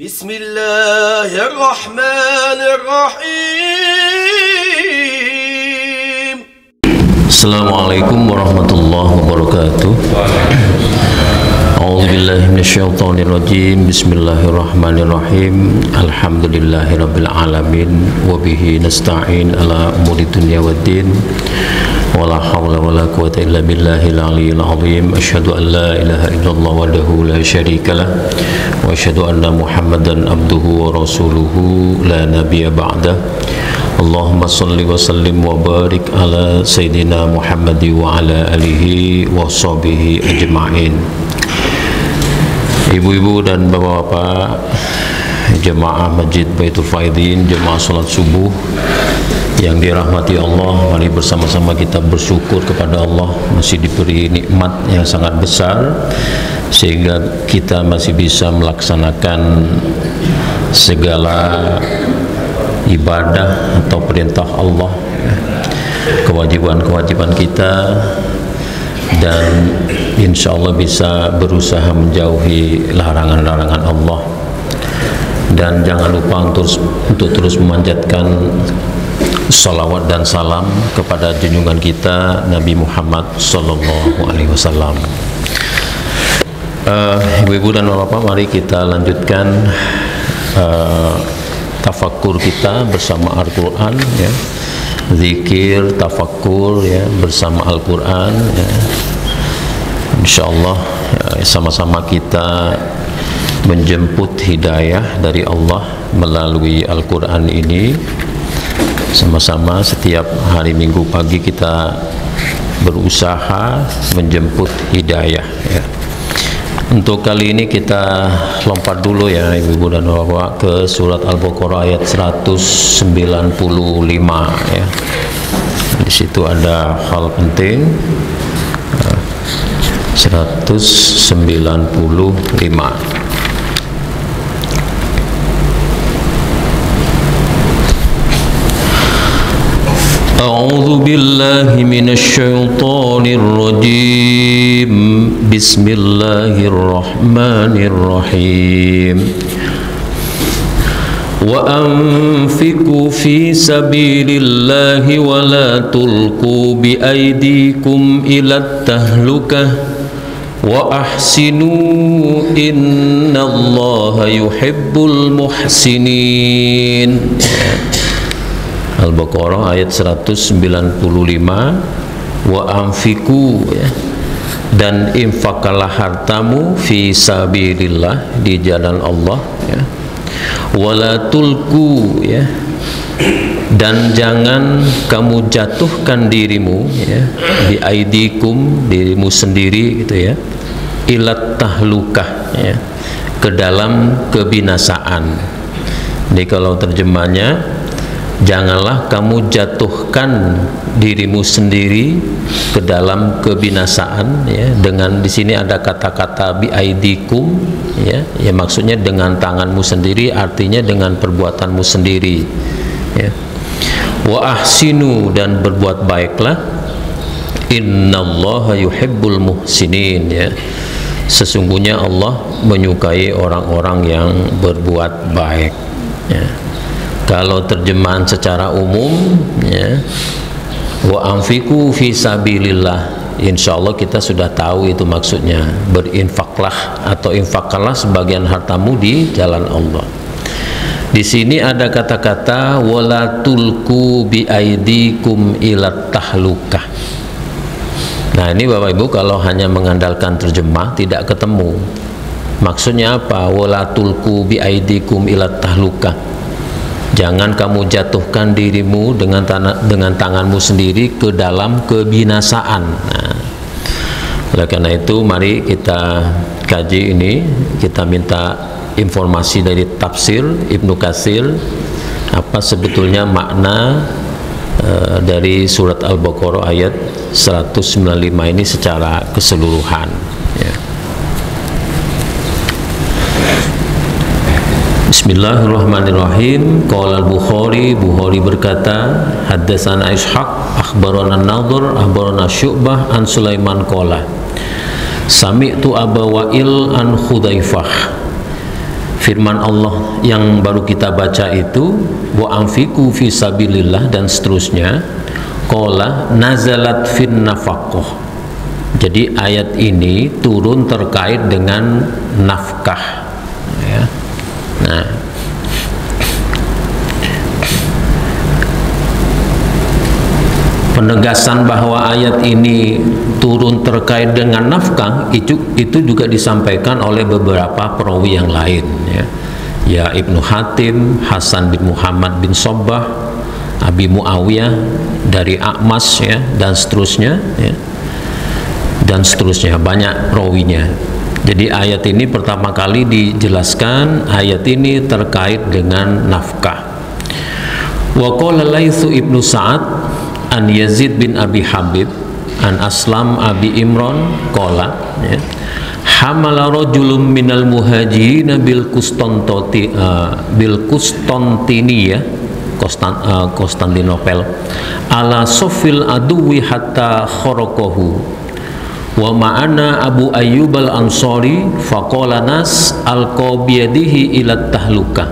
Bismillahirrahmanirrahim. Assalamualaikum warahmatullahi wabarakatuh. A'udzubillahi minasyaitonirrajim. Bismillahirrahmanirrahim. Alhamdulillahirabbil alamin wa bihi nasta'in ala umuri dunya waddin. Wala haula wala quwwata illa billahil aliyyil azim. Asyhadu an la ilaha illallah wahdahu la syarikalah wa asyhadu anna Muhammadan abduhu wa rasuluhu la nabiyya ba'dah. Allahumma salli wa sallim wa barik ala sayyidina Muhammad wa ala alihi wa sahbihi ajma'in. Ibu-ibu dan bapak-bapak jemaah Masjid Baitul Faidin, jemaah salat subuh yang dirahmati Allah, mari bersama-sama kita bersyukur kepada Allah masih diberi nikmat yang sangat besar sehingga kita masih bisa melaksanakan segala ibadah atau perintah Allah, kewajiban-kewajiban kita, dan insya Allah bisa berusaha menjauhi larangan-larangan Allah. Dan jangan lupa untuk terus memanjatkan salawat dan salam kepada junjungan kita Nabi Muhammad Sallallahu Alaihi Wasallam. Ibu-ibu dan bapak, mari kita lanjutkan tafakkur kita bersama Al-Quran, ya. Zikir, tafakkur, ya, bersama Al-Quran, ya. InsyaAllah ya, sama-sama kita menjemput hidayah dari Allah melalui Al-Quran ini. Sama-sama setiap hari Minggu pagi kita berusaha menjemput hidayah, ya. Untuk kali ini kita lompat dulu ya ibu-ibu dan bapak ke surat Al-Baqarah ayat 195, ya. Di situ ada hal penting. 195. A'udzu billahi minasyaitonir rajim. Bismillahirrahmanirrahim. Wa anfiqu fi sabilillahi wa la tulqu bi aydikum ila tahlukah wa ahsinu innallaha yuhibbul muhsinin. Al-Baqarah ayat 195. Wa anfiqu, ya, dan infakalah hartamu fi sabilillah, di jalan Allah, ya. Wala tulku, ya, dan jangan kamu jatuhkan dirimu, ya, bi aidikum, dirimu sendiri gitu, ya, ilat tahlukah, ya, ke dalam kebinasaan. Jadi kalau terjemahnya, janganlah kamu jatuhkan dirimu sendiri ke dalam kebinasaan, ya. Dengan di sini ada kata-kata bi aidikum, ya, ya, maksudnya dengan tanganmu sendiri, artinya dengan perbuatanmu sendiri, ya. Wa ahsinu, dan berbuat baiklah. Innallaha yuhibbul muhsinin, ya. Sesungguhnya Allah menyukai orang-orang yang berbuat baik, ya. Kalau terjemahan secara umum, ya, wa anfiqu fi sabilillah, insyaallah kita sudah tahu itu maksudnya, berinfaklah atau infakkanlah sebagian hartamu di jalan Allah. Di sini ada kata-kata wala tulku bi aidikum ila tahlukah. Nah, ini Bapak Ibu kalau hanya mengandalkan terjemah tidak ketemu. Maksudnya apa? Wala tulku bi aidikum ila tahlukah. Jangan kamu jatuhkan dirimu dengan tanganmu sendiri ke dalam kebinasaan. Nah, oleh karena itu mari kita kaji ini, kita minta informasi dari tafsir Ibnu Katsir, apa sebetulnya makna dari surat Al-Baqarah ayat 195 ini secara keseluruhan, ya. Bismillahirrahmanirrahim. Qala al-Bukhari, Bukhari berkata, haddatsana Ishaq akhbarana Nadhr akhbarana Syu'bah an Sulaiman qala sami'tu Aba Wa'il an Khudzaifah firman Allah yang baru kita baca itu, wa anfiqu fi sabilillah dan seterusnya, qala nazalat fin nafaqah. Jadi ayat ini turun terkait dengan nafkah, ya. Nah, penegasan bahwa ayat ini turun terkait dengan nafkah itu juga disampaikan oleh beberapa perawi yang lain, ya Ibnu Hatim, Hasan bin Muhammad bin Sobbah, Abi Muawiyah dari A'mas, ya, dan seterusnya, ya, dan seterusnya, banyak perawinya. Jadi ayat ini pertama kali dijelaskan, ayat ini terkait dengan nafkah. Wa qala Laitsu ibnu Sa'ad an Yazid bin Abi Habib an Aslam Abi Imran qala, ya, hamala rajulun minal muhajirin bil Konstantiniyah, Konstantinopel, ala sofil aduwi hatta khorokohu wa ma'ana Abu Ayyub al-Ansari faqala nas alqa biyadihi ila tahluka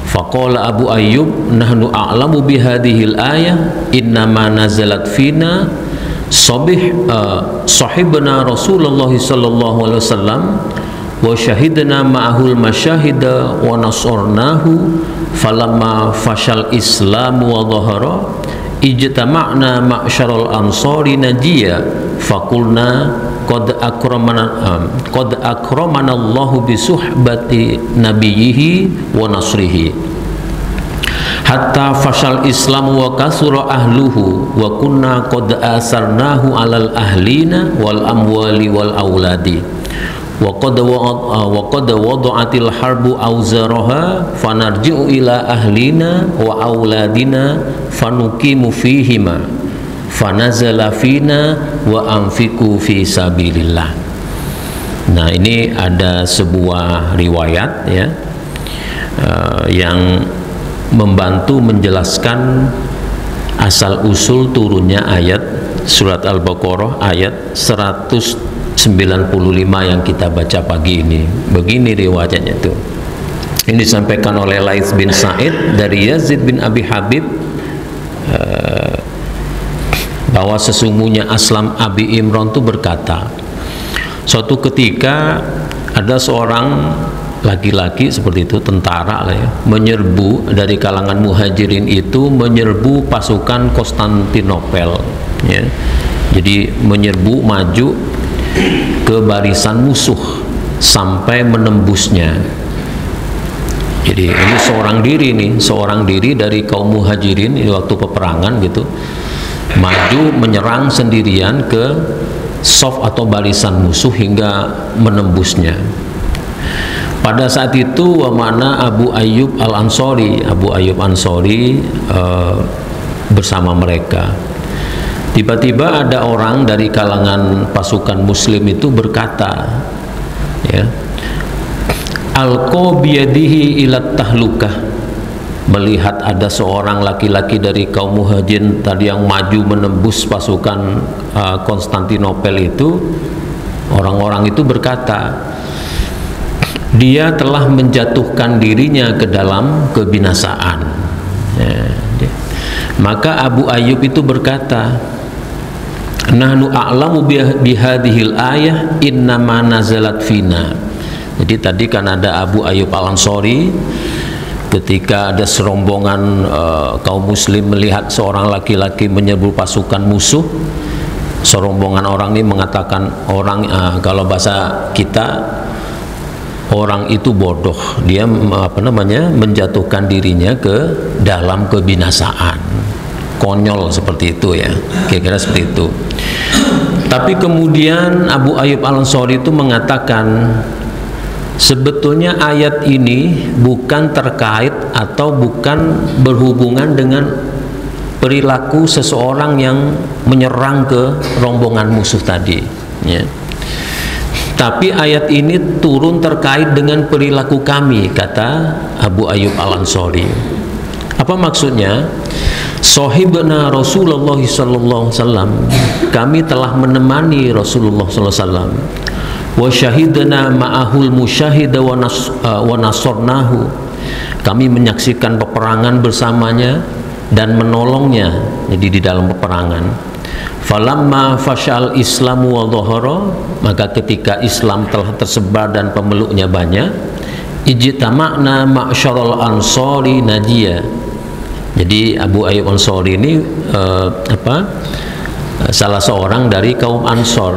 faqala Abu Ayyub nahnu a'lamu bihadihil ayah innama nazalat fina sahibna Rasulullah sallallahu alaihi wasallam wa syahidna ma'ahul masyahida wa nasarnahu falamma fashal islamu wa dhahara ijtama'na ma'syarul ansari najiya faqulna qad akramana Allahu bi suhbati nabiyhi wa nasrihi hatta fashal islamu wa kasura ahluhu wa kunna qad asarnahu alal ahlina wal amwali wal auladi wa qad wada'atil harbu awzaraha fanarji'u ila ahlina wa auladina fanuqimu fihima fanazala fina wa anfiqu fi sabilillah. Nah, ini ada sebuah riwayat, ya, yang membantu menjelaskan asal usul turunnya ayat surat Al-Baqarah ayat 195 yang kita baca pagi ini. Begini riwayatnya tuh. Ini disampaikan oleh Laits bin Sa'id dari Yazid bin Abi Habib, bahwa sesungguhnya Aslam Abi Imran itu berkata, suatu ketika ada seorang laki-laki seperti itu, tentara lah, ya, menyerbu dari kalangan muhajirin itu, menyerbu pasukan Konstantinopel, ya. Jadi menyerbu, maju ke barisan musuh sampai menembusnya. Jadi ini seorang diri dari kaum muhajirin di waktu peperangan gitu, maju menyerang sendirian ke saf atau barisan musuh hingga menembusnya. Pada saat itu wa mana Abu Ayyub al-Ansari, Abu Ayyub Ansari bersama mereka. Tiba-tiba ada orang dari kalangan pasukan muslim itu berkata, ya, alqa biyadihi ila tahlukah, melihat ada seorang laki-laki dari kaum muhajirin tadi yang maju menembus pasukan Konstantinopel itu, orang-orang itu berkata, dia telah menjatuhkan dirinya ke dalam kebinasaan, ya. Maka Abu Ayyub itu berkata, nahnu a'lamu bihadihil ayah innama nazalat fina. Jadi tadi kan ada Abu Ayyub al-Ansari, ketika ada serombongan kaum muslim melihat seorang laki-laki menyerbu pasukan musuh, serombongan orang ini mengatakan, kalau bahasa kita, orang itu bodoh, dia menjatuhkan dirinya ke dalam kebinasaan, konyol seperti itu, ya, kira-kira seperti itu. Tapi kemudian Abu Ayyub al-Ansari itu mengatakan, sebetulnya ayat ini bukan terkait atau bukan berhubungan dengan perilaku seseorang yang menyerang ke rombongan musuh tadi, ya. Tapi ayat ini turun terkait dengan perilaku kami, kata Abu Ayyub al-Ansari. Apa maksudnya? Sahibna Rasulullah sallallahu alaihi wasallam, kami telah menemani Rasulullah sallallahu alaihi wasallam. wa syahidna ma'ahul musyahida wa nasarnahu, kami menyaksikan peperangan bersamanya dan menolongnya, jadi di dalam peperangan. Falamma fashal islamu wa dhahara, maka ketika Islam telah tersebar dan pemeluknya banyak, ijtama'na ma'syarul ansari najiyah. Jadi Abu Ayyub Ansari ini salah seorang dari kaum Ansor.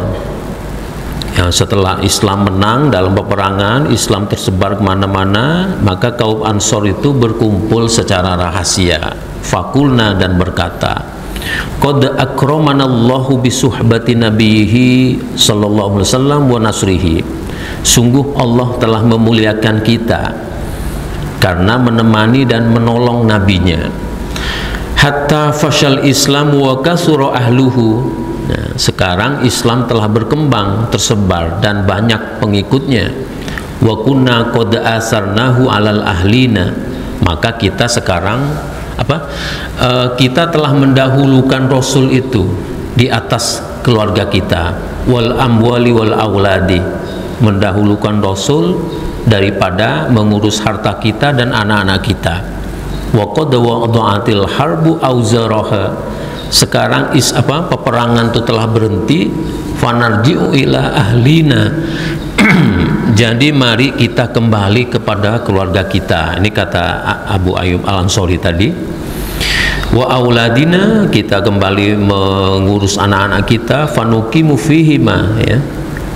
Ya, setelah Islam menang dalam peperangan, Islam tersebar kemana-mana, maka kaum Ansor itu berkumpul secara rahasia. Fakulna, dan berkata, qad akramanallahu bisuhbati nabiyhi sallallahu alaihi wasallam wa nasrihi, sungguh Allah telah memuliakan kita karena menemani dan menolong nabinya. Hatta fashal Islam wa kasura ahluhu. Nah, sekarang Islam telah berkembang, tersebar dan banyak pengikutnya. Wa kunna qad asarnahu alal ahlina, maka kita sekarang kita telah mendahulukan Rasul itu di atas keluarga kita. Wal amwali wal auladi, mendahulukan Rasul daripada mengurus harta kita dan anak-anak kita. Wa qad wada'atil harbu auzaraha, sekarang peperangan itu telah berhenti. Fanarji'u ila ahlina, jadi mari kita kembali kepada keluarga kita. Ini kata Abu Ayyub Al-Ansari tadi. Wa auladina, kita kembali mengurus anak-anak kita. Fanuqimu fihima, ya,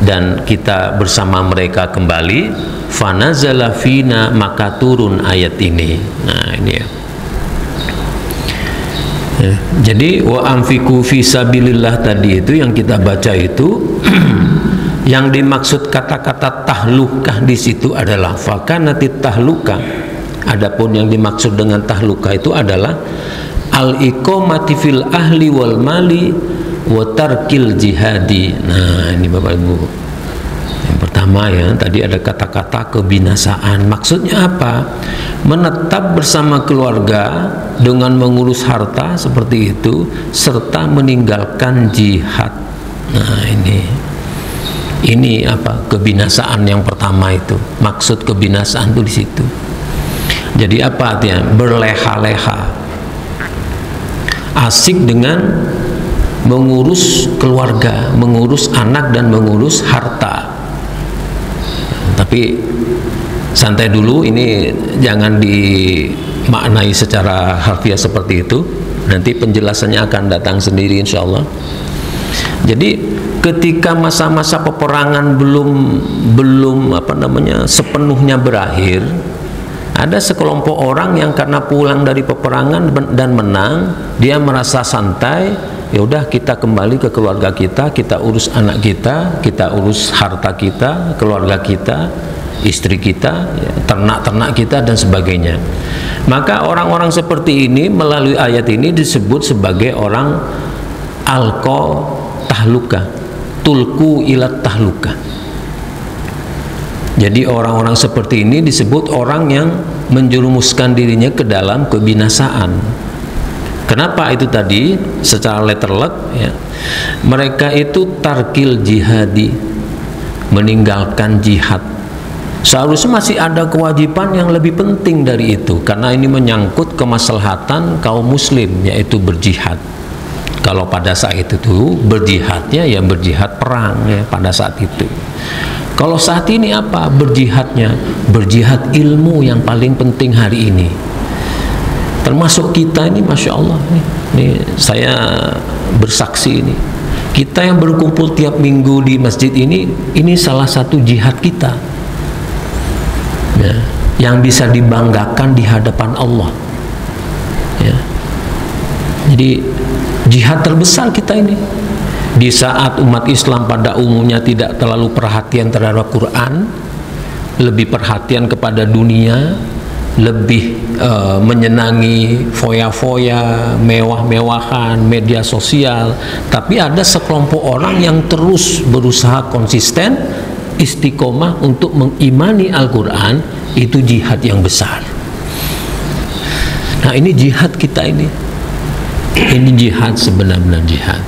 dan kita bersama mereka kembali. Fanazala fina, maka turun ayat ini. Nah, ini ya. Ya, jadi wa anfiqu fi sabilillah tadi itu yang kita baca itu yang dimaksud kata-kata tahlukah di situ adalah fakanatit tahlukah. Adapun yang dimaksud dengan tahlukah itu adalah al-iqamati fil ahli wal mali wa tarkil jihadi. Nah, ini Bapak Ibu. Yang pertama ya, tadi ada kata-kata kebinasaan. Maksudnya apa? Menetap bersama keluarga dengan mengurus harta seperti itu serta meninggalkan jihad. Nah, ini apa? Kebinasaan yang pertama itu. Maksud kebinasaan itu di situ. Jadi apa artinya? Berleha-leha. Asik dengan mengurus keluarga, mengurus anak dan mengurus harta. Tapi santai dulu, ini jangan dimaknai secara harfiah seperti itu. Nanti penjelasannya akan datang sendiri insya Allah. Jadi ketika masa-masa peperangan belum sepenuhnya berakhir, ada sekelompok orang yang karena pulang dari peperangan dan menang, dia merasa santai. Ya udah, kita kembali ke keluarga kita, kita urus anak kita, kita urus harta kita, keluarga kita, istri kita, ya, ternak-ternak kita dan sebagainya. Maka orang-orang seperti ini melalui ayat ini disebut sebagai orang alqa tahluka, tulku ilat tahluka. Jadi orang-orang seperti ini disebut orang yang menjerumuskan dirinya ke dalam kebinasaan. Kenapa itu tadi? Secara letterlek ya, mereka itu tarkil jihadi, meninggalkan jihad. Seharusnya masih ada kewajiban yang lebih penting dari itu, karena ini menyangkut kemaslahatan kaum muslim, yaitu berjihad. Kalau pada saat itu berjihadnya ya berjihad perang ya pada saat itu. Kalau saat ini apa berjihadnya? Berjihad ilmu yang paling penting hari ini. Termasuk kita ini, masya Allah nih saya bersaksi ini. Kita yang berkumpul tiap minggu di masjid ini salah satu jihad kita. Ya, yang bisa dibanggakan di hadapan Allah. Ya. Jadi jihad terbesar kita ini. Di saat umat Islam pada umumnya tidak terlalu perhatian terhadap Quran, lebih perhatian kepada dunia, lebih menyenangi foya-foya, mewah-mewahan, media sosial. Tapi ada sekelompok orang yang terus berusaha konsisten, istiqomah untuk mengimani Al-Quran. Itu jihad yang besar. Nah, ini jihad kita ini jihad, sebenar-benar jihad.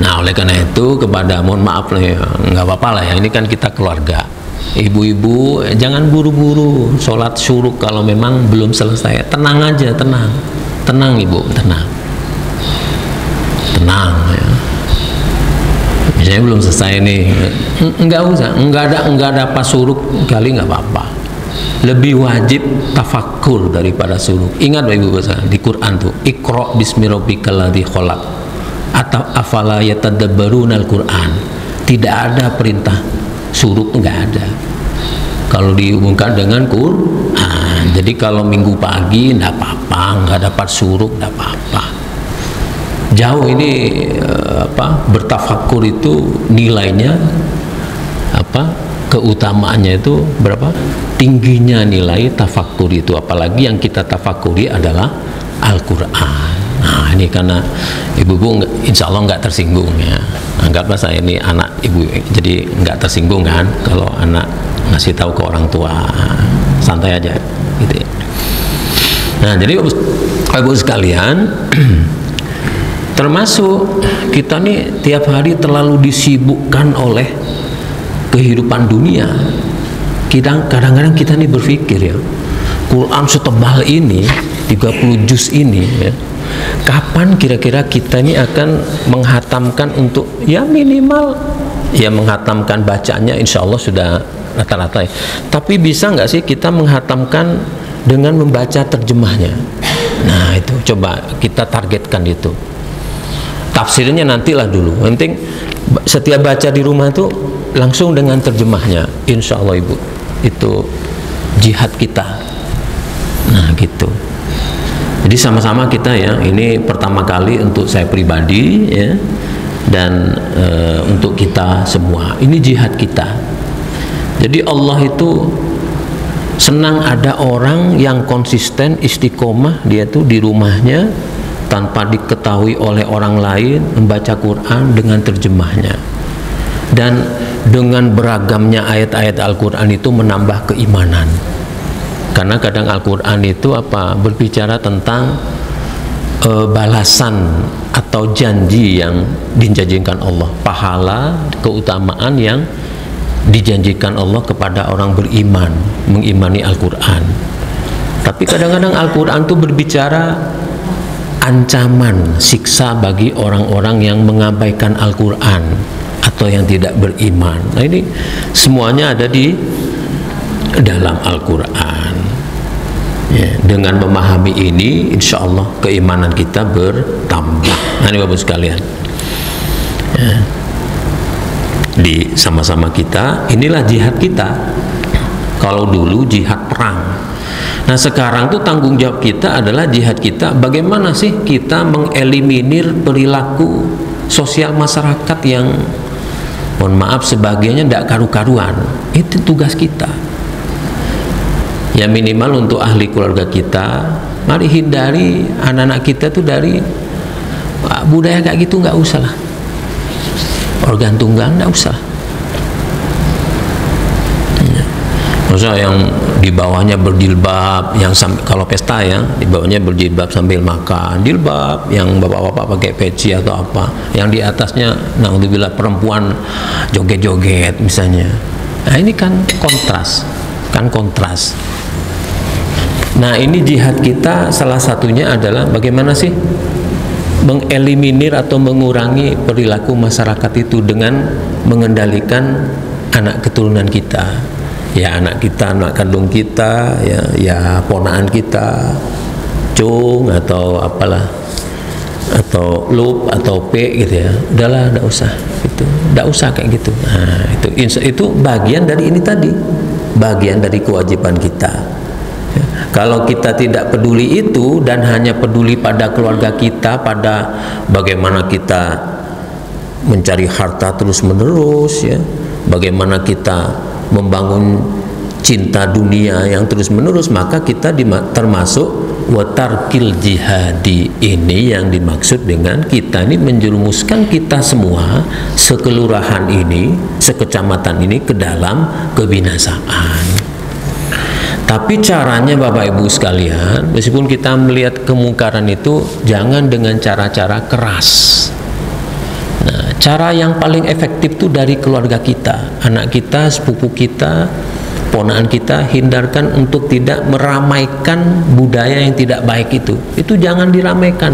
Nah, oleh karena itu kepada, mohon maaf nih, nggak apa-apa lah ya, ini kan kita keluarga. Ibu-ibu jangan buru-buru sholat syuruk kalau memang belum selesai. Tenang aja, tenang ibu, tenang ya. Misalnya belum selesai nih, nggak usah, nggak ada pas suruk kali nggak apa-apa. Lebih wajib tafakur daripada suruk. Ingat ibu di Quran tuh, Iqra bismi rabbikal ladzi khalaq atau afala yatadabbarunal Quran. Tidak ada perintah suruk, nggak ada kalau dihubungkan dengan Quran. Jadi kalau minggu pagi nggak apa-apa, nggak dapat suruk nggak apa-apa. Jauh ini bertafakur itu nilainya keutamaannya itu berapa tingginya nilai tafakur itu, apalagi yang kita tafakuri adalah Al-Quran. Nah, ini karena ibu-ibu insya Allah nggak tersinggung ya, anggaplah saya ini anak ibu, jadi nggak tersinggung kan kalau anak ngasih tahu ke orang tua, santai aja gitu ya. Nah, jadi ibu sekalian, termasuk kita nih tiap hari terlalu disibukkan oleh kehidupan dunia. Kadang-kadang kita nih berpikir ya, Quran setebal ini 30 juz ini ya, kapan kira-kira kita ini akan menghatamkan untuk ya minimal ya menghatamkan bacanya, insya Allah sudah rata-rata ya. Tapi bisa nggak sih kita menghatamkan dengan membaca terjemahnya? Nah itu coba kita targetkan itu. Tafsirnya nantilah dulu, penting setiap baca di rumah itu langsung dengan terjemahnya, insya Allah ibu, itu jihad kita. Nah gitu. Jadi sama-sama kita ya, ini pertama kali untuk saya pribadi ya, dan untuk kita semua, ini jihad kita. Jadi Allah itu senang ada orang yang konsisten istiqomah, dia tuh di rumahnya tanpa diketahui oleh orang lain membaca Quran dengan terjemahnya. Dan dengan beragamnya ayat-ayat Al-Quran itu menambah keimanan. Karena kadang Al-Quran itu berbicara tentang balasan atau janji yang dijanjikan Allah, pahala, keutamaan yang dijanjikan Allah kepada orang beriman, mengimani Al-Quran. Tapi kadang-kadang Al-Quran itu berbicara ancaman siksa bagi orang-orang yang mengabaikan Al-Quran atau yang tidak beriman. Nah ini semuanya ada di dalam Al-Quran ya, dengan memahami ini insya Allah keimanan kita bertambah. Nah ini Bapak sekalian ya, di sama-sama kita, inilah jihad kita. Kalau dulu jihad perang, nah sekarang tuh tanggung jawab kita adalah jihad kita, bagaimana sih kita mengeliminir perilaku sosial masyarakat yang mohon maaf sebagiannya tidak karu-karuan. Itu tugas kita ya, minimal untuk ahli keluarga kita, mari hindari anak-anak kita tuh dari budaya kayak gitu, nggak usah lah, organ tunggal nggak usah. Maksudnya yang di bawahnya berjilbab, yang kalau pesta ya di bawahnya berjilbab sambil makan, jilbab, yang bapak-bapak pakai peci atau apa, yang di atasnya naudzubillah perempuan joget-joget misalnya. Nah ini kan kontras. Nah ini jihad kita salah satunya adalah bagaimana sih mengeliminir atau mengurangi perilaku masyarakat itu dengan mengendalikan anak keturunan kita. Ya anak kita, anak kandung kita, ya ponaan kita, cung atau apalah, atau lup atau p gitu ya. Udahlah, enggak usah gitu, enggak usah kayak gitu. Nah itu bagian dari ini tadi, bagian dari kewajiban kita. Ya, kalau kita tidak peduli itu dan hanya peduli pada keluarga kita, pada bagaimana kita mencari harta terus menerus ya, bagaimana kita membangun cinta dunia yang terus menerus, maka kita termasuk watarkil jihadi. Ini yang dimaksud dengan kita ini menjerumuskan kita semua sekelurahan ini, sekecamatan ini ke dalam kebinasaan. Tapi caranya Bapak Ibu sekalian, meskipun kita melihat kemungkaran itu jangan dengan cara-cara keras. Nah, cara yang paling efektif itu dari keluarga kita, anak kita, sepupu kita, ponakan kita. Hindarkan untuk tidak meramaikan budaya yang tidak baik itu jangan diramaikan.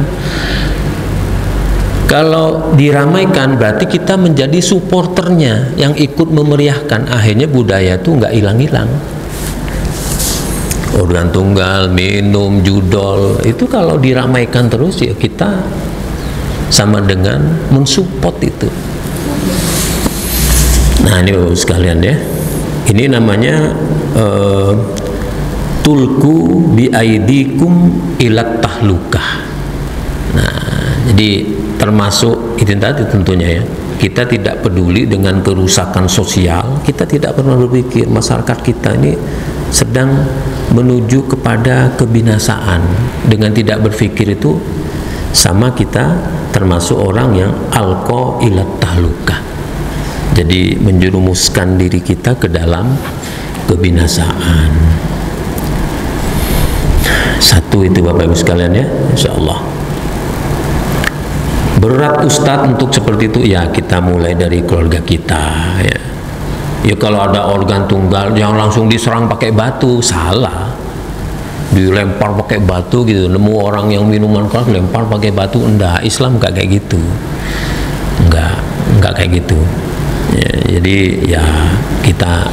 Kalau diramaikan berarti kita menjadi supporternya yang ikut memeriahkan, akhirnya budaya itu nggak hilang-hilang. Organ tunggal, minum, judol, itu kalau diramaikan terus ya kita sama dengan mensupport itu. Nah ini Bapak sekalian ya, ini namanya tulku biaidikum ilat tahlukah. Nah jadi termasuk itu tadi tentunya ya, kita tidak peduli dengan kerusakan sosial, kita tidak pernah berpikir masyarakat kita ini sedang menuju kepada kebinasaan. Dengan tidak berpikir itu sama kita termasuk orang yang alqa ilat tahlukah, jadi menjerumuskan diri kita ke dalam kebinasaan. Satu itu Bapak Ibu sekalian ya, insyaallah. Berat Ustadz untuk seperti itu ya, kita mulai dari keluarga kita ya. Ya kalau ada organ tunggal jangan langsung diserang pakai batu, salah. Dilempar pakai batu gitu, nemu orang yang minuman keras lempar pakai batu, enggak, Islam enggak kayak gitu. Enggak kayak gitu. Ya, jadi ya kita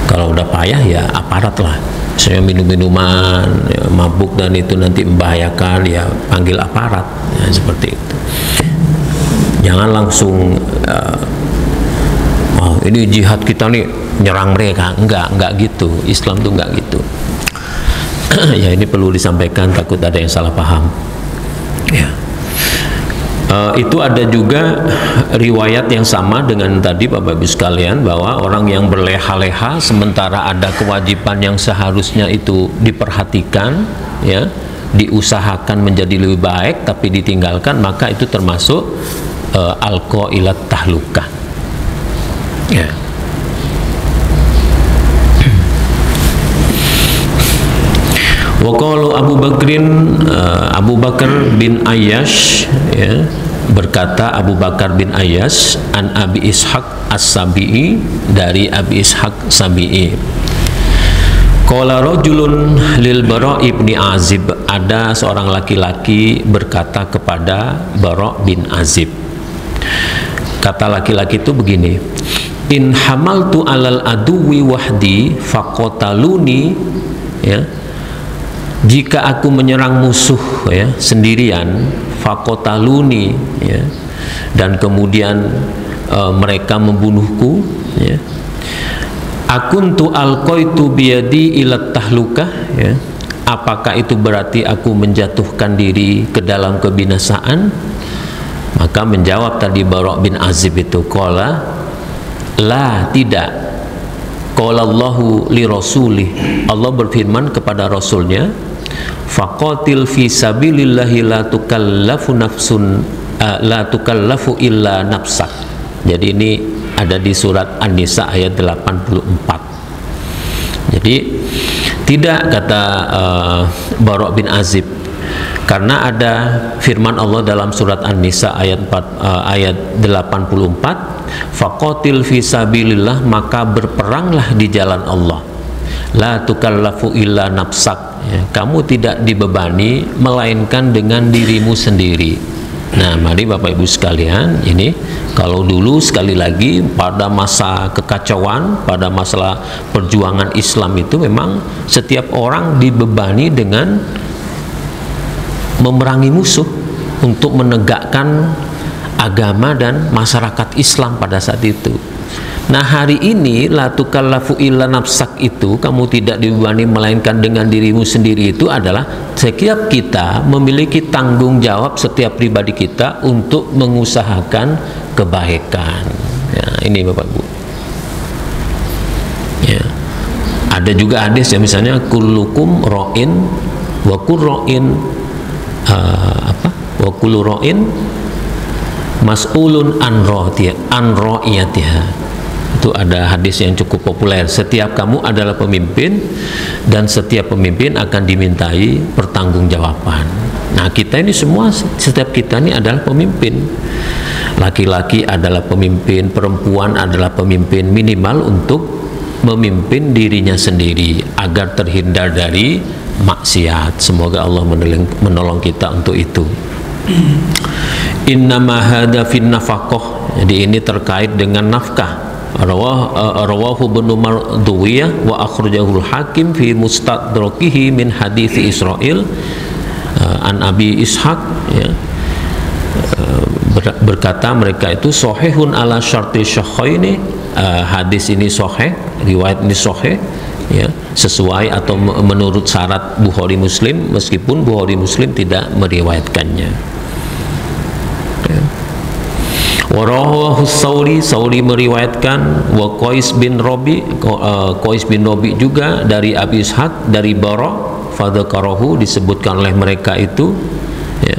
kalau udah payah ya aparat lah. Misalnya minum-minuman, ya, mabuk dan itu nanti membahayakan, ya panggil aparat, ya, seperti itu. Jangan langsung oh, ini jihad kita nih nyerang mereka, enggak gitu. Islam tuh enggak gitu. Ya ini perlu disampaikan, takut ada yang salah paham. Ya. Itu ada juga riwayat yang sama dengan tadi Bapak Ibu sekalian, bahwa orang yang berleha-leha sementara ada kewajiban yang seharusnya itu diperhatikan ya, diusahakan menjadi lebih baik tapi ditinggalkan, maka itu termasuk alqa ilat tahlukah ya. Waqalu Abu Bakar bin Ayyash ya, berkata Abu Bakar bin Ayyash an Abi Ishaq As-Sabi'i, dari Abi Ishaq Sabi'i, qala rajulun lil Bara' ibni Azib, ada seorang laki-laki berkata kepada Bara' bin Azib. Kata laki-laki itu begini, in hamaltu alal aduwi wahdi faqataluni ya, jika aku menyerang musuh ya sendirian, faqataluni ya, dan kemudian mereka membunuhku ya, akuntu alqaitu biyadi ilat tahlukah ya, apakah itu berarti aku menjatuhkan diri ke dalam kebinasaan? Maka menjawab tadi Bara' bin Azib itu, qala la, tidak. Qala Allahu li rasulih, Allah berfirman kepada rasulnya, faqatil fi sabilillahi la tukallafu nafsun la tukallafu illa nafsak. Jadi ini ada di surat An-Nisa ayat 84. Jadi tidak, kata Bara' bin Azib, karena ada firman Allah dalam surat An-Nisa ayat 84, faqatil fi sabilillah, maka berperanglah di jalan Allah, la tukallafu illa nafsak ya, kamu tidak dibebani melainkan dengan dirimu sendiri. Nah mari Bapak Ibu sekalian, ini kalau dulu sekali lagi pada masa kekacauan, pada masalah perjuangan Islam itu memang setiap orang dibebani dengan memerangi musuh untuk menegakkan agama dan masyarakat Islam pada saat itu. Nah hari ini la tukallafu illa nafsak itu, kamu tidak dibebani melainkan dengan dirimu sendiri, itu adalah setiap kita memiliki tanggung jawab, setiap pribadi kita untuk mengusahakan kebaikan ya, ini Bapak Ibu ya. Ada juga hadis ya, misalnya kullukum ra'in wa kullu'in wa kullu ra'in mas'ulun an ra'iyatiha. Itu ada hadis yang cukup populer, setiap kamu adalah pemimpin dan setiap pemimpin akan dimintai pertanggungjawaban. Nah, kita ini semua, setiap kita ini adalah pemimpin. Laki-laki adalah pemimpin, perempuan adalah pemimpin, minimal untuk memimpin dirinya sendiri agar terhindar dari maksiat. Semoga Allah menolong kita untuk itu. Innama hadza fin nafaqah. Jadi ini terkait dengan nafkah. Rawahu Ibnu Mardawiyah wa akhrajahu al-Hakim fi mustadrakihi min hadits Israil an Abi Ishaq, ya. Berkata mereka itu sahihun ala syarti syaikhaini, hadis ini sahih, riwayat ini sahih, ya, sesuai atau menurut syarat Bukhari Muslim, meskipun Bukhari Muslim tidak meriwayatkannya. Ya. Warawahu Sauri meriwayatkan, wa Qais bin Rabi juga dari Abi Ishaq dari Bara, fadzakarahu, disebutkan oleh mereka itu, ya.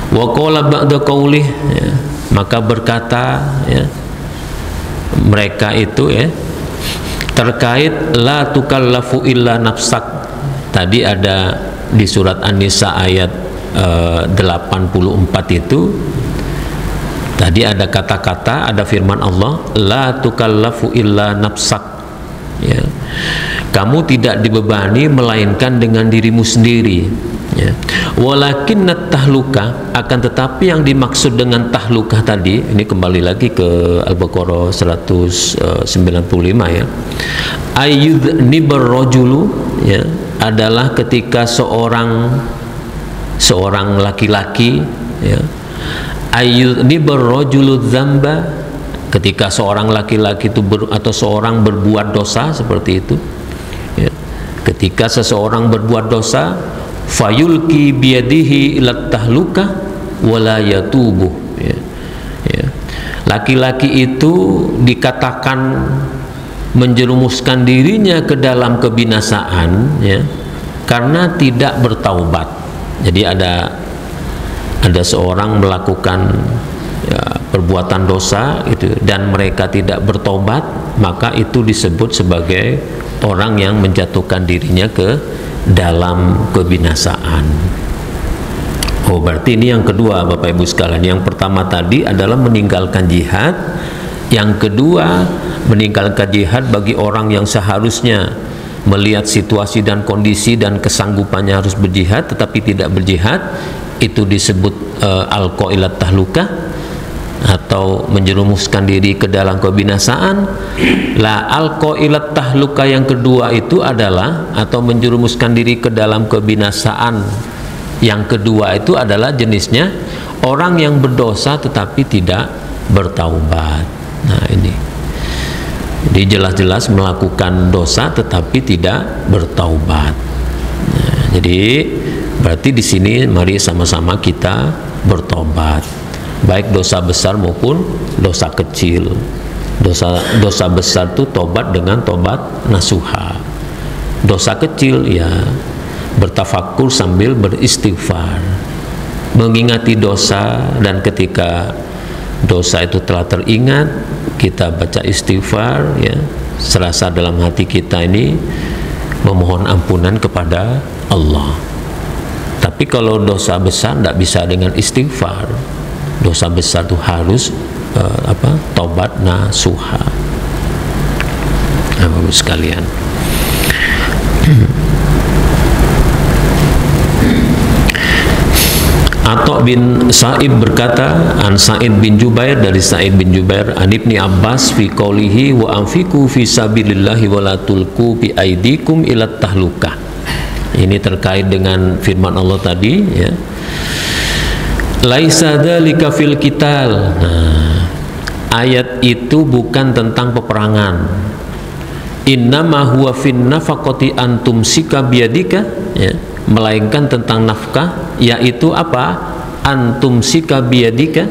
Wa qala ba'da qaulih, ya, maka berkata, ya, mereka itu, ya, terkait la tukallafu illa nafsak. Tadi ada di surat An-Nisa ayat 84 itu. Tadi ada kata-kata, ada firman Allah, la tukallafu illa nafsak, ya. Kamu tidak dibebani melainkan dengan dirimu sendiri, ya. Walakinnat tahluka, akan tetapi yang dimaksud dengan tahlukah tadi, ini kembali lagi ke Al-Baqarah 195, ya. Ayyudnibar rajulu, ya, adalah ketika seorang laki-laki, ya, ayyudnibar rajulu dzamba, ketika seorang laki-laki itu atau seorang berbuat dosa, seperti itu, ya. Ketika seseorang berbuat dosa, fayulki biyadihi ilat tahluka wala yatubuh, ya. Ya. Laki-laki itu dikatakan menjerumuskan dirinya ke dalam kebinasaan, ya, karena tidak bertaubat. Jadi ada seorang melakukan, ya, perbuatan dosa itu dan mereka tidak bertobat, maka itu disebut sebagai orang yang menjatuhkan dirinya ke dalam kebinasaan. Oh, berarti ini yang kedua, Bapak Ibu sekalian. Yang pertama tadi adalah meninggalkan jihad. Yang kedua, meninggalkan jihad bagi orang yang seharusnya melihat situasi dan kondisi dan kesanggupannya harus berjihad tetapi tidak berjihad, itu disebut al-qailat tahluka, atau menjerumuskan diri ke dalam kebinasaan. La al-qailat tahluka yang kedua itu adalah, atau menjerumuskan diri ke dalam kebinasaan yang kedua itu adalah jenisnya orang yang berdosa tetapi tidak bertaubat. Nah, ini jadi jelas-jelas melakukan dosa tetapi tidak bertaubat. Nah, jadi berarti di sini mari sama-sama kita bertobat, baik dosa besar maupun dosa kecil. Dosa besar itu tobat dengan tobat nasuha. Dosa kecil, ya, bertafakur sambil beristighfar, mengingati dosa, dan ketika dosa itu telah teringat, kita baca istighfar, ya, serasa dalam hati kita ini memohon ampunan kepada Allah. Tapi kalau dosa besar tidak bisa dengan istighfar. Dosa besar itu harus tobat nasuha. Nah, Bapak sekalian, Atha bin Sa'ib berkata, an Sa'id bin Jubair, dari Sa'id bin Jubair, an Ibni Abbas fi qaulihi wa anfiqu fi sabilillahi wa la tulqu bi aidikum ila tahlukah. Ini terkait dengan firman Allah tadi, ya. Laisa dzalika fil qital. Nah, ayat itu bukan tentang peperangan. Innama huwa fin nafaqati antum sika biyadika, ya, melainkan tentang nafkah, yaitu apa? Antum sika biyadika,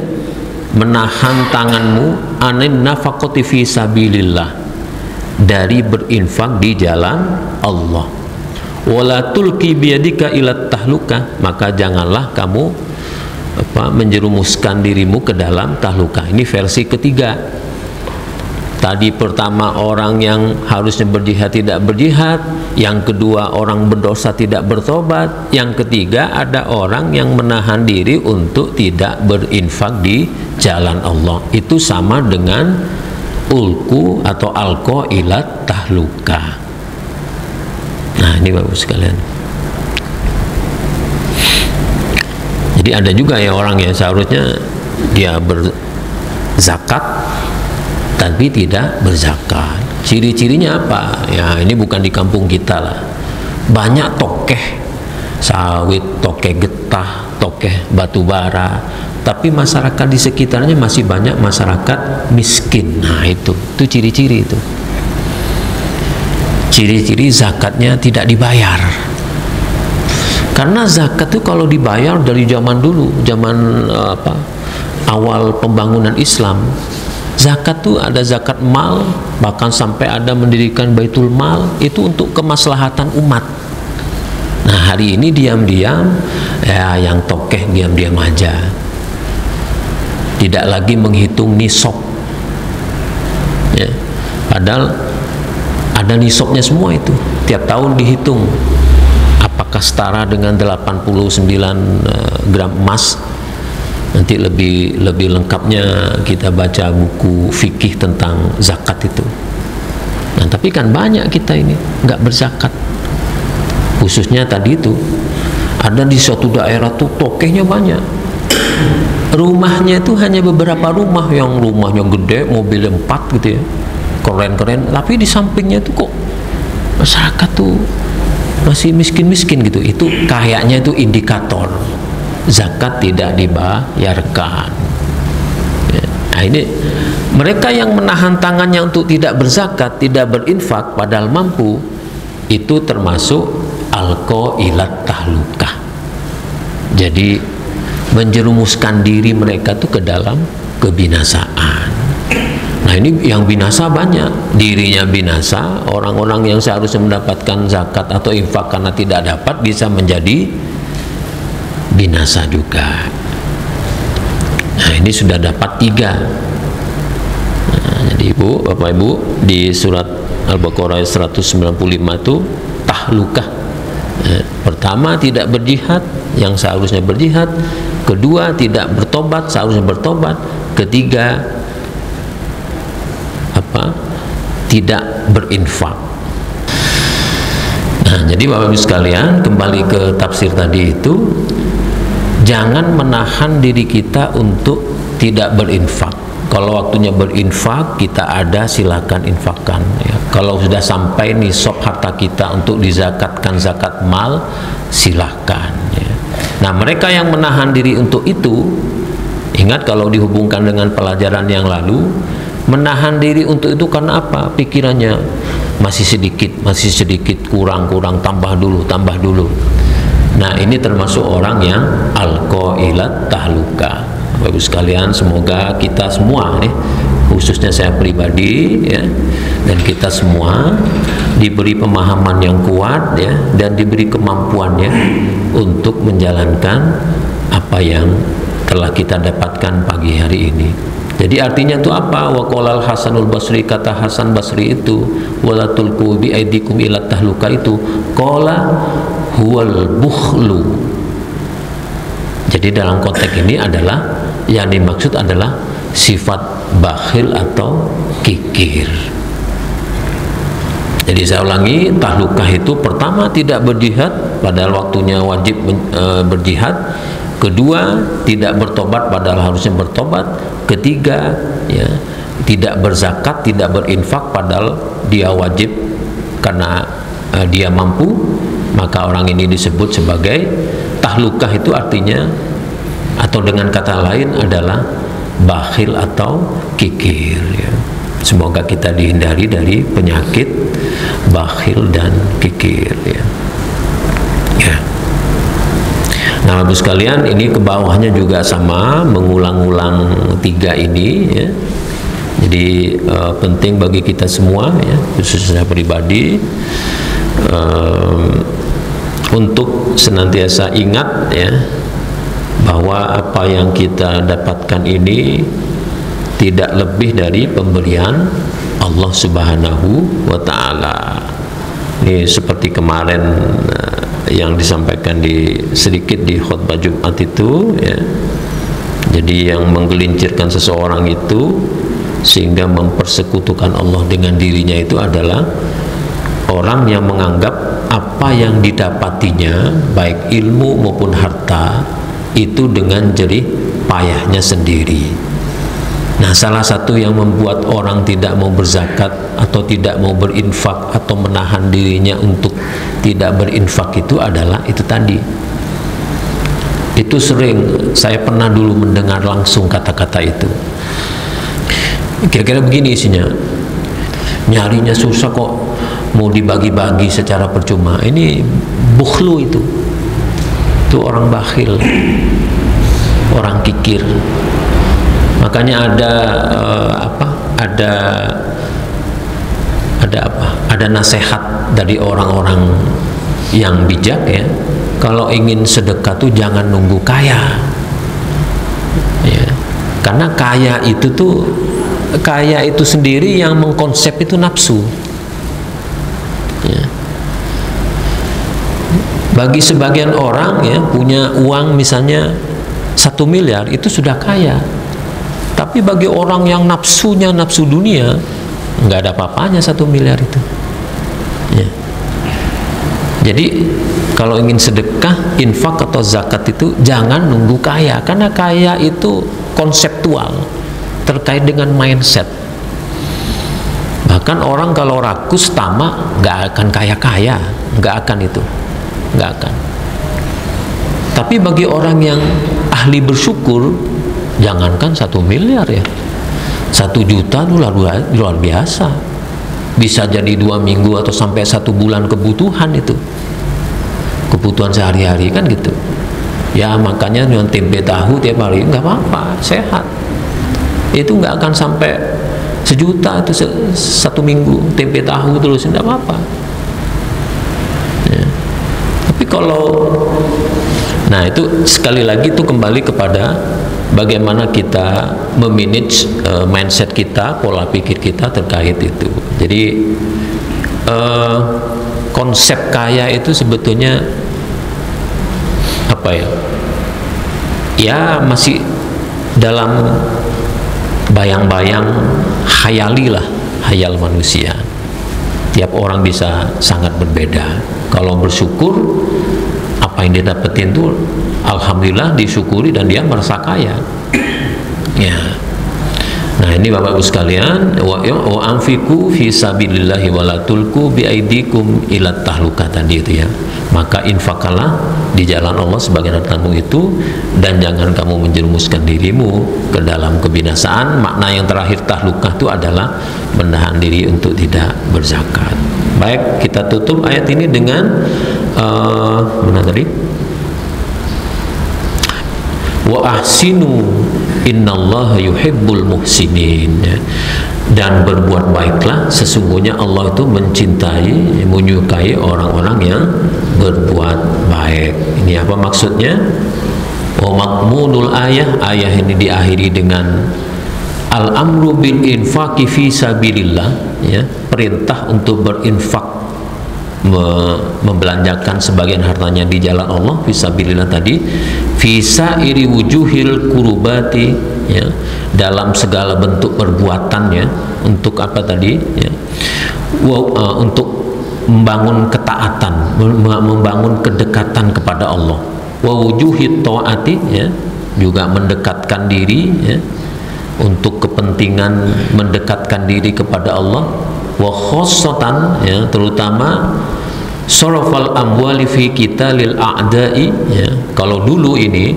menahan tanganmu, anin nafaqati fi sabilillah, dari berinfak di jalan Allah. Wala tulki biyadika ila tahluka, maka janganlah kamu menjerumuskan dirimu ke dalam tahluka. Ini versi ketiga. Tadi pertama orang yang harusnya berjihad tidak berjihad, yang kedua orang berdosa tidak bertobat, yang ketiga ada orang yang menahan diri untuk tidak berinfak di jalan Allah. Itu sama dengan ulku atau alqa ila tahluka. Nah, ini Bapak sekalian. Jadi ada juga ya orang yang seharusnya dia berzakat tapi tidak berzakat. Ciri-cirinya apa? Ya, ini bukan di kampung kita lah. Banyak tokeh sawit, tokeh getah, tokeh batu bara, tapi masyarakat di sekitarnya masih banyak masyarakat miskin. Nah, itu ciri-ciri itu. Ciri-ciri zakatnya tidak dibayar. Karena zakat itu kalau dibayar dari zaman dulu, zaman awal pembangunan Islam, zakat tuh ada zakat mal, bahkan sampai ada mendirikan baitul mal, itu untuk kemaslahatan umat. Nah, hari ini diam-diam ya yang tokeh diam-diam aja, tidak lagi menghitung nisab ya. Padahal ada nisabnya semua itu, tiap tahun dihitung apakah setara dengan 89 gram emas. Nanti lebih lengkapnya kita baca buku fikih tentang zakat itu. Nah, tapi kan banyak kita ini nggak berzakat. Khususnya tadi itu ada di suatu daerah tuh tokehnya banyak. Rumahnya itu hanya beberapa rumah, yang rumahnya gede, mobilnya 4 gitu ya, keren-keren. Tapi di sampingnya tuh kok masyarakat tuh masih miskin-miskin gitu. Itu kayaknya itu indikator zakat tidak dibayarkan. Nah, ini mereka yang menahan tangannya untuk tidak berzakat, tidak berinfak padahal mampu, itu termasuk alqa ilat tahlukah. Jadi menjerumuskan diri mereka itu ke dalam kebinasaan. Nah, ini yang binasa banyak, dirinya binasa, orang-orang yang seharusnya mendapatkan zakat atau infak karena tidak dapat bisa menjadi binasa juga. Nah, ini sudah dapat 3. Nah, jadi Bapak Ibu, di surat Al-Baqarah 195 itu tahlukah. Pertama, tidak berjihad yang seharusnya berjihad. Kedua, tidak bertobat seharusnya bertobat. Ketiga, tidak berinfak. Nah, jadi Bapak Ibu sekalian, kembali ke tafsir tadi itu, jangan menahan diri kita untuk tidak berinfak. Kalau waktunya berinfak, kita ada, silakan infakkan ya. Kalau sudah sampai nisab harta kita untuk dizakatkan zakat mal, silakan ya. Nah, mereka yang menahan diri untuk itu, ingat kalau dihubungkan dengan pelajaran yang lalu, menahan diri untuk itu karena apa? Pikirannya masih sedikit, kurang, tambah dulu. Nah, ini termasuk orang yang alqa ilat tahluka. Bapak sekalian, semoga kita semua nih, khususnya saya pribadi ya, dan kita semua diberi pemahaman yang kuat ya, dan diberi kemampuannya untuk menjalankan apa yang telah kita dapatkan pagi hari ini. Jadi artinya itu apa? Wa qala Hasanul Basri, kata Hasan Basri itu, wala tulqu bi aidikum ila tahluka itu, qala huwal bukhlu. Jadi dalam konteks ini adalah yang dimaksud adalah sifat bakhil atau kikir. Jadi saya ulangi, tahlukah itu pertama tidak berjihad padahal waktunya wajib berjihad. Kedua, tidak bertobat padahal harusnya bertobat. Ketiga, ya, tidak berzakat, tidak berinfak padahal dia wajib karena dia mampu. Maka orang ini disebut sebagai tahlukah. Itu artinya, atau dengan kata lain adalah bakhil atau kikir ya. Semoga kita dihindari dari penyakit bakhil dan kikir ya. Ya. Nah, Bapak sekalian, ini ke bawahnya juga sama, mengulang-ulang 3 ini ya. Jadi penting bagi kita semua ya, khususnya saya pribadi, untuk senantiasa ingat ya, bahwa apa yang kita dapatkan ini tidak lebih dari pemberian Allah Subhanahu wa ta'ala. Ini seperti kemarin yang disampaikan sedikit di khutbah Jumat itu ya. Jadi yang menggelincirkan seseorang itu sehingga mempersekutukan Allah dengan dirinya itu adalah orang yang menganggap apa yang didapatinya baik ilmu maupun harta itu dengan jerih payahnya sendiri. Nah, salah satu yang membuat orang tidak mau berzakat atau tidak mau berinfak atau menahan dirinya untuk tidak berinfak itu adalah itu tadi. Itu sering saya pernah dulu mendengar langsung kata-kata itu. Kira-kira begini isinya, nyarinya susah kok, mau dibagi-bagi secara percuma. Ini bukhlu itu orang bakhil, orang kikir. Makanya ada nasihat dari orang-orang yang bijak ya, kalau ingin sedekah tuh jangan nunggu kaya ya. Karena kaya itu sendiri yang mengkonsep itu nafsu ya. Bagi sebagian orang ya, punya uang misalnya 1 miliar itu sudah kaya. Tapi bagi orang yang nafsunya nafsu dunia, nggak ada apa-apanya 1 miliar itu ya. Jadi kalau ingin sedekah, infak atau zakat itu jangan nunggu kaya, karena kaya itu konseptual, terkait dengan mindset. Bahkan orang kalau rakus, tamak, nggak akan kaya-kaya, nggak akan itu, nggak akan. Tapi bagi orang yang ahli bersyukur, jangankan 1 miliar ya, 1 juta itu luar biasa, bisa jadi 2 minggu atau sampai 1 bulan kebutuhan itu, kebutuhan sehari-hari kan gitu ya. Makanya dengan tempe tahu tiap hari nggak apa-apa, sehat. Itu nggak akan sampai 1 juta itu 1 minggu tempe tahu terus, nggak apa-apa ya. Tapi kalau itu sekali lagi itu kembali kepada bagaimana kita memanage mindset kita, pola pikir kita terkait itu. Jadi konsep kaya itu sebetulnya apa ya? Ya masih dalam bayang-bayang khayali lah, khayal manusia. Tiap orang bisa sangat berbeda. Kalau bersyukur, apa yang dia dapetin itu alhamdulillah disyukuri dan dia merasa kaya ya. Nah ini Bapak Ibu sekalian, wa anfiqu fi sabilillahi wa la tulqu bi aidikum ila tahlukah tadi itu ya. Maka infaklah di jalan Allah sebagian hartamu itu, dan jangan kamu menjerumuskan dirimu ke dalam kebinasaan. Makna yang terakhir tahlukah itu adalah menahan diri untuk tidak berzakat. Baik, kita tutup ayat ini dengan mana tadi? Wa ahsinu innallaha yuhibbul muhsinin, dan berbuat baiklah, sesungguhnya Allah itu mencintai, menyukai orang-orang yang berbuat baik. Ini apa maksudnya? Wa makmunul ayah ini diakhiri dengan al-amru bil infaqi fi sabilillah ya, perintah untuk berinfak, membelanjakan sebagian hartanya di jalan Allah fisabilillah tadi, visa iri wujuhil kurubati ya, dalam segala bentuk perbuatannya. Untuk apa tadi ya? Untuk membangun ketaatan, membangun kedekatan kepada Allah. Wa wujuhit taati ya, juga mendekatkan diri ya, untuk kepentingan mendekatkan diri kepada Allah. Wa khossatan ya, terutama sorofal amwali fi kita lil a'da'i ya. Kalau dulu ini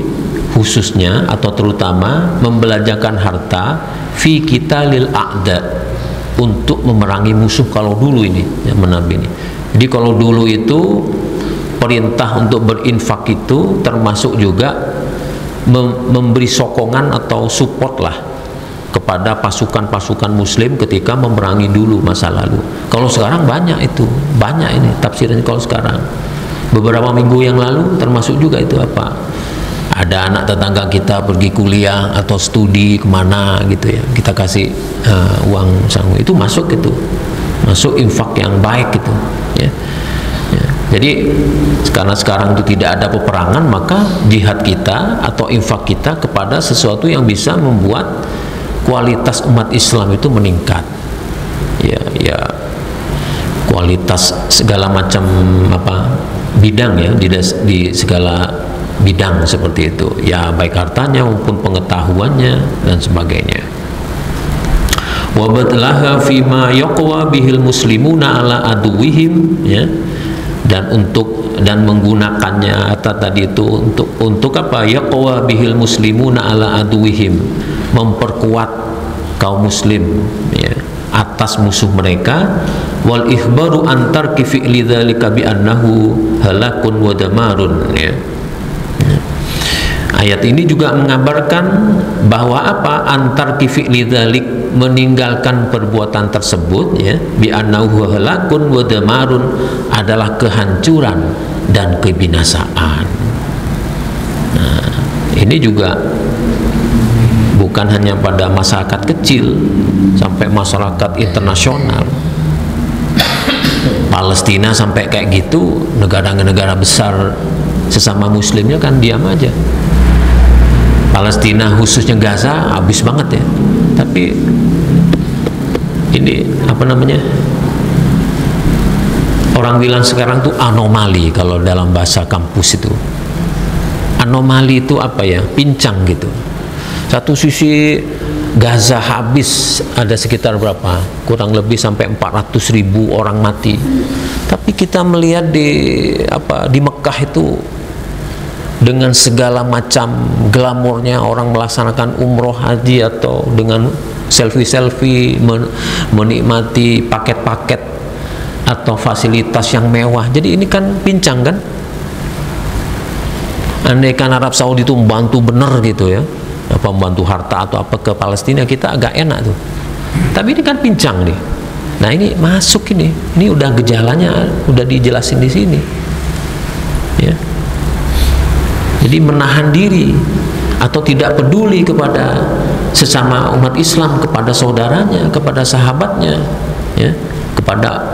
khususnya atau terutama membelanjakan harta fi kita lil a'da, untuk memerangi musuh. Kalau dulu ini ya, Nabi ini. Jadi kalau dulu itu perintah untuk berinfak itu termasuk juga memberi sokongan atau support lah kepada pasukan-pasukan muslim ketika memerangi dulu masa lalu. Kalau sekarang banyak itu, banyak ini tafsirannya. Kalau sekarang beberapa minggu yang lalu termasuk juga itu apa, Ada anak tetangga kita pergi kuliah atau studi kemana gitu ya, kita kasih uang sangu, itu masuk gitu, masuk infak yang baik gitu ya. Jadi karena sekarang itu tidak ada peperangan, maka jihad kita atau infak kita kepada sesuatu yang bisa membuat kualitas umat Islam itu meningkat ya, kualitas segala macam bidang ya, di segala bidang seperti itu ya, baik hartanya maupun pengetahuannya dan sebagainya. Wa badlaha fima yaqwa bihil muslimuna ala aduwihim ya, dan menggunakannya tadi itu untuk apa? Yaqwa bihil muslimuna ala aduwihim, memperkuat kaum muslim ya atas musuh mereka. Wal ikhbaru antar fi'li dzalika bi annahu halakun wa damarun ya. Ayat ini juga mengabarkan bahwa apa? Antar fi'li dzalik, meninggalkan perbuatan tersebut ya, bi annahu halakun wa damarun, adalah kehancuran dan kebinasaan. Nah, ini juga bukan hanya pada masyarakat kecil, sampai masyarakat internasional. Palestina sampai kayak gitu, negara-negara besar sesama muslimnya kan diam aja. Palestina khususnya Gaza habis banget ya. Tapi ini apa namanya? Orang bilang sekarang tuh anomali kalau dalam bahasa kampus itu. Anomali itu apa ya? Pincang gitu. Satu sisi Gaza habis, ada sekitar berapa? Kurang lebih sampai 400.000 orang mati. Tapi kita melihat di Mekah itu dengan segala macam glamornya, orang melaksanakan umroh, haji, atau dengan selfie menikmati paket-paket atau fasilitas yang mewah. Jadi ini kan pincang kan? Andaikan Arab Saudi itu membantu benar gitu ya, apa membantu harta atau apa ke Palestina, kita agak enak tuh. Tapi ini kan pincang nih. Nah ini masuk ini udah gejalanya udah dijelasin di sini ya. Jadi menahan diri atau tidak peduli kepada sesama umat Islam, kepada saudaranya, kepada sahabatnya ya, kepada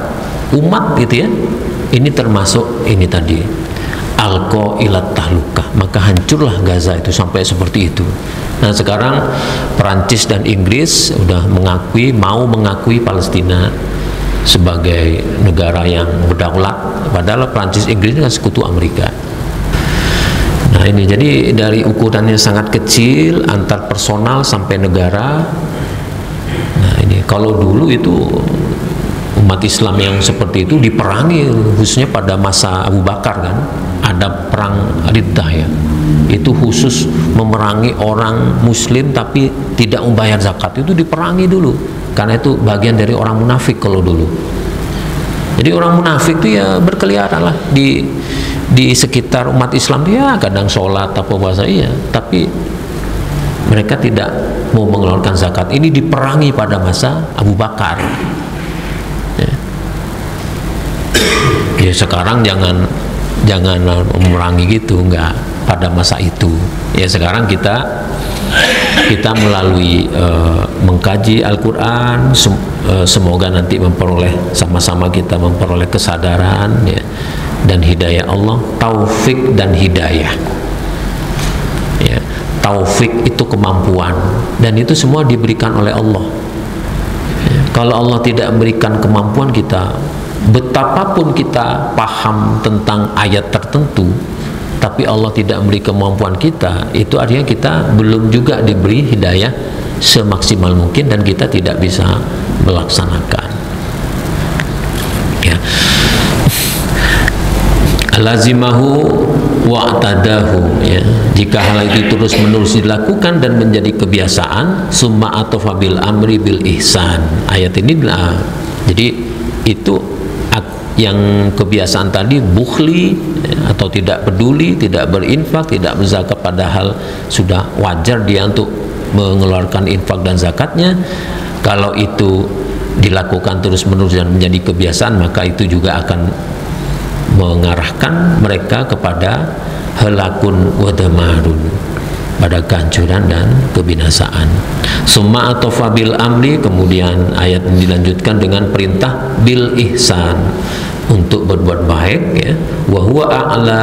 umat gitu ya. Ini termasuk ini tadi, alqa ilat tahlukah, maka hancurlah Gaza itu sampai seperti itu. Nah sekarang Perancis dan Inggris udah mau mengakui Palestina sebagai negara yang berdaulat, padahal Perancis Inggris kan sekutu Amerika. Nah ini jadi dari ukurannya sangat kecil antar personal sampai negara. Nah ini kalau dulu itu umat Islam yang seperti itu diperangi, khususnya pada masa Abu Bakar kan, ada perang Riddah ya, itu khusus memerangi orang muslim tapi tidak membayar zakat, itu diperangi dulu karena itu bagian dari orang munafik kalau dulu. Jadi orang munafik itu ya berkeliaran lah di sekitar umat Islam, dia kadang sholat apa bahasa iya, tapi mereka tidak mau mengeluarkan zakat. Ini diperangi pada masa Abu Bakar ya sekarang jangan memerangi gitu, enggak, pada masa itu ya. Sekarang kita melalui mengkaji Al-Quran, semoga nanti sama-sama kita memperoleh kesadaran ya, dan hidayah Allah, taufik dan hidayah ya. Taufik itu kemampuan, dan itu semua diberikan oleh Allah ya. Kalau Allah tidak memberikan kemampuan kita, betapapun kita paham tentang ayat tertentu, tapi Allah tidak memberi kemampuan kita, itu artinya kita belum juga diberi hidayah semaksimal mungkin, dan kita tidak bisa melaksanakan ya. Lazimahu wa'tadahu ya, jika hal itu terus menerus dilakukan dan menjadi kebiasaan, summa atofabil amri bil ihsan. Ayat ini jadi itu yang kebiasaan tadi, bukhli atau tidak peduli, tidak berinfak, tidak berzakat, padahal sudah wajar dia untuk mengeluarkan infak dan zakatnya. Kalau itu dilakukan terus-menerus dan menjadi kebiasaan, maka itu juga akan mengarahkan mereka kepada halakun wa damarun, pada kehancuran dan kebinasaan. Summa atofa bil amri, kemudian ayat ini dilanjutkan dengan perintah bil ihsan, untuk berbuat baik, ya. Wa huwa a'la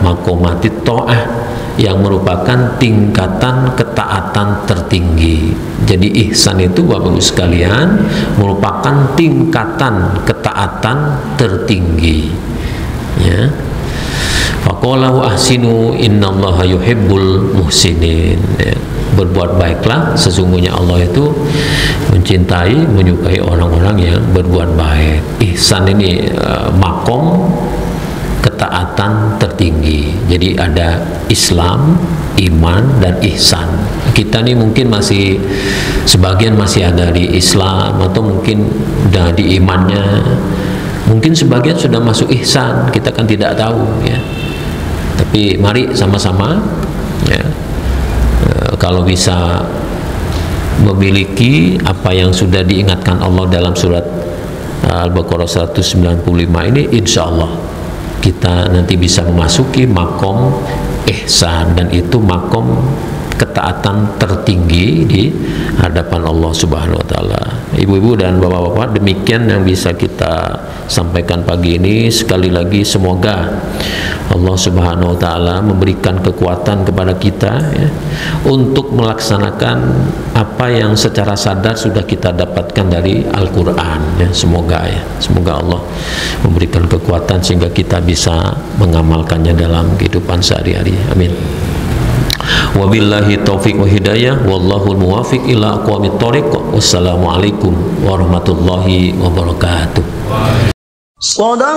maqamatit ta'ah, yang merupakan tingkatan ketaatan tertinggi. Jadi ihsan itu Bapak Ibu sekalian merupakan tingkatan ketaatan tertinggi, ya. Faqalahu ahsinu innallaha yuhibbul muhsinin, ya. Berbuat baiklah, sesungguhnya Allah itu mencintai, menyukai orang-orang yang berbuat baik. Ihsan ini makom ketaatan tertinggi. Jadi ada Islam, iman, dan ihsan. Kita nih mungkin masih sebagian masih ada di Islam, atau mungkin udah di imannya, mungkin sebagian sudah masuk ihsan, kita kan tidak tahu, ya. Tapi mari sama-sama, ya, kalau bisa memiliki apa yang sudah diingatkan Allah dalam surat Al-Baqarah 195 ini, insya Allah kita nanti bisa memasuki makom ihsan, dan itu makom ketaatan tertinggi di hadapan Allah Subhanahu wa taala. Ibu-ibu dan bapak-bapak, demikian yang bisa kita sampaikan pagi ini. Sekali lagi semoga Allah Subhanahu wa taala memberikan kekuatan kepada kita, ya, untuk melaksanakan apa yang secara sadar sudah kita dapatkan dari Al-Qur'an, ya. Semoga Allah memberikan kekuatan sehingga kita bisa mengamalkannya dalam kehidupan sehari-hari. Amin. Wabillahi taufiq wa hidayah, wallahul muwafiq ila aqwamit thoriq. Wassalamualaikum warahmatullahi wabarakatuh. Shadaqallah.